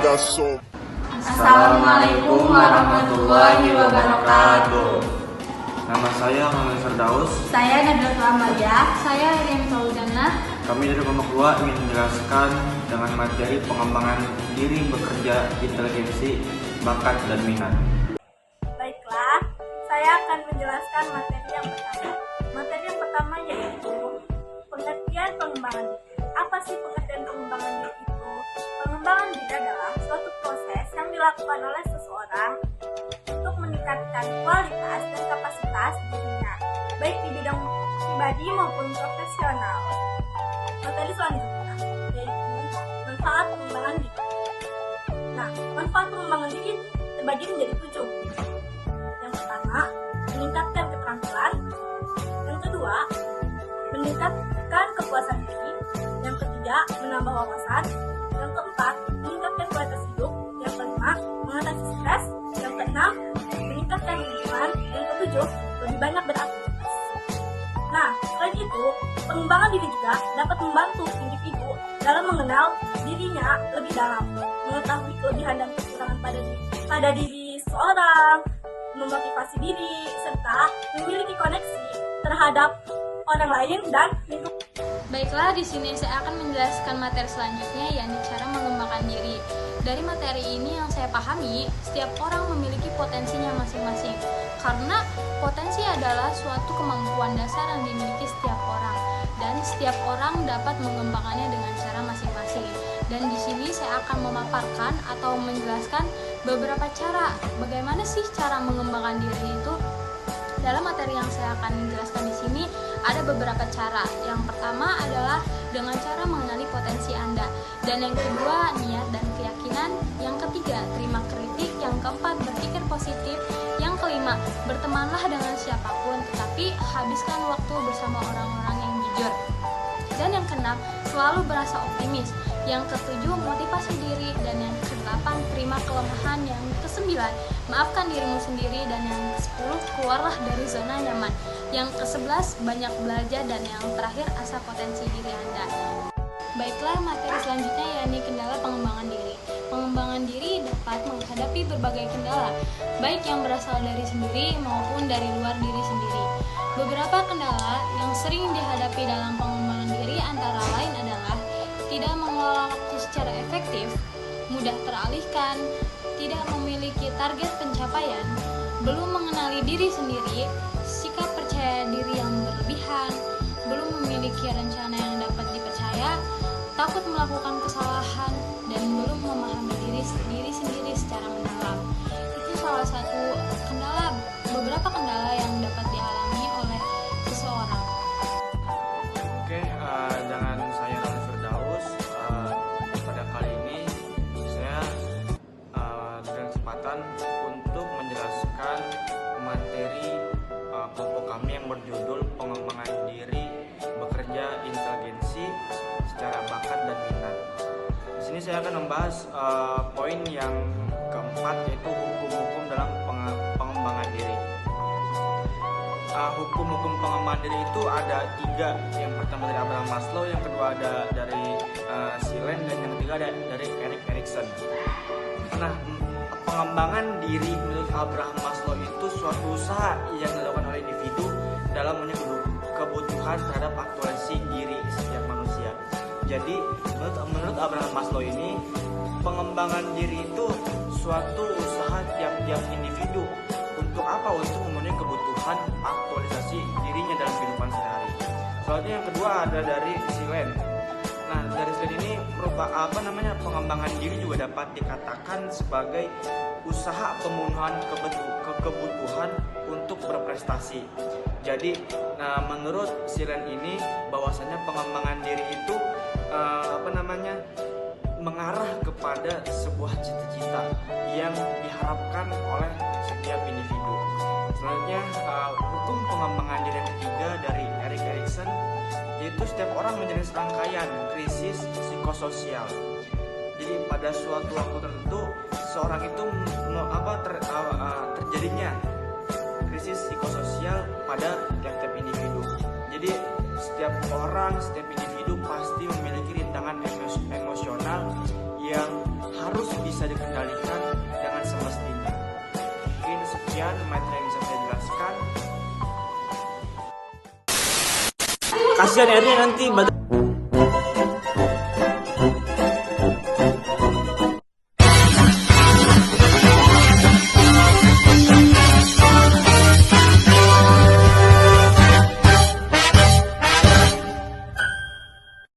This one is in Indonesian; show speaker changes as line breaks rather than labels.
Assalamualaikum warahmatullahi wabarakatuh.
Nama saya Muhammad Firdaus.
Saya Nabilatul Amalia. Saya Rian Fauzana.
Kami dari kelompok 2 ingin menjelaskan dengan materi pengembangan diri bekerja, inteligensi, bakat, dan minat.
Baiklah, saya akan menjelaskan materi yang pertama. Materi yang pertama yaitu pengertian pengembangan diri. Apa sih pengertian pengembangan diri itu? Pengembangan diri adalah suatu proses yang dilakukan oleh seseorang untuk meningkatkan kualitas dan kapasitas dirinya, baik di bidang pribadi maupun profesional. Materi selanjutnya yaitu manfaat pengembangan diri. Nah, manfaat pengembangan diri terbagi menjadi 7. Yang pertama, meningkatkan keterampilan. Yang kedua, meningkatkan kepuasan diri. Yang ketiga, menambah wawasan. Yang keempat, meningkatkan kualitas hidup. Yang kelima, mengatasi stres. Yang keenam, meningkatkan lingkungan. Yang ketujuh, lebih banyak beraktivitas. Nah, selain itu, pengembangan diri juga dapat membantu individu dalam mengenal dirinya lebih dalam, mengetahui kelebihan dan kekurangan pada diri seorang, memotivasi diri, serta memiliki koneksi terhadap orang lain dan lingkungan.
Baiklah, di sini saya akan menjelaskan materi selanjutnya, yakni cara mengembangkan diri. Dari materi ini yang saya pahami, setiap orang memiliki potensinya masing-masing. Karena potensi adalah suatu kemampuan dasar yang dimiliki setiap orang, dan setiap orang dapat mengembangkannya dengan cara masing-masing. Dan di sini saya akan memaparkan atau menjelaskan beberapa cara. Bagaimana sih cara mengembangkan diri itu? Dalam materi yang saya akan jelaskan di sini ada beberapa cara. Yang pertama adalah dengan cara mengenali potensi Anda. Dan yang kedua, niat dan keyakinan. Yang ketiga, terima kritik. Yang keempat, berpikir positif. Yang kelima, bertemanlah dengan siapapun, tetapi habiskan waktu bersama orang-orang yang jujur. Dan yang keenam, selalu berasa optimis. Yang ketujuh, motivasi diri. Dan yang kedelapan, terima kelemahan. Yang kesembilan, maafkan dirimu sendiri. Dan yang ke-10, keluarlah dari zona nyaman. Yang ke-11, banyak belajar. Dan yang terakhir, asah potensi diri Anda. Baiklah, materi selanjutnya yakni kendala pengembangan diri. Pengembangan diri dapat menghadapi berbagai kendala, baik yang berasal dari sendiri maupun dari luar diri sendiri. Beberapa kendala yang sering dihadapi dalam pengembangan diri antara lain adalah tidak mengelola waktu secara efektif, mudah teralihkan, tidak memiliki target pencapaian, belum mengenali diri sendiri, sikap percaya diri yang berlebihan, belum memiliki rencana yang dapat dipercaya, takut melakukan kesalahan, dan belum memahami diri sendiri secara mendalam. Itu salah satu beberapa kendala yang dapat dialami oleh seseorang.
Oke, dengan saya Rani Firdaus. Pada kali ini saya dengan kesempatan untuk menjelaskan materi kelompok kami yang berjudul pengembangan diri bekerja, inteligensi, secara bakat dan minat. Di sini saya akan membahas poin yang keempat, yaitu hukum-hukum dalam pengembangan diri. Hukum-hukum pengembangan diri itu ada 3. Yang pertama dari Abraham Maslow, yang kedua ada dari Silen, dan yang ketiga ada dari Erik Erikson. Nah, pengembangan diri menurut Abraham Maslow itu suatu usaha yang dilakukan oleh individu dalam memenuhi kebutuhan terhadap aktualisasi diri setiap manusia. Jadi menurut Abraham Maslow ini, pengembangan diri itu suatu usaha tiap-tiap individu. Untuk apa? Untuk memenuhi kebutuhan aktualisasi dirinya dalam kehidupan sehari-hari. Selanjutnya yang kedua ada dari Silen. Nah, dari Silen ini pengembangan diri juga dapat dikatakan sebagai usaha pemenuhan kebutuhan untuk berprestasi. Jadi, menurut Silen ini bahwasanya pengembangan diri itu mengarah kepada sebuah cita-cita yang diharapkan oleh setiap individu. Selanjutnya, hukum pengembangan diri yang ketiga dari Erik Erikson, yaitu setiap orang menjalani serangkaian krisis psikososial. Jadi pada suatu waktu tertentu seorang itu terjadinya krisis psikososial pada tiap-tiap individu. Jadi setiap orang, setiap individu pasti memiliki rintangan emosional yang harus bisa sekian materi yang bisa saya jelaskan. Kasihan Eri nanti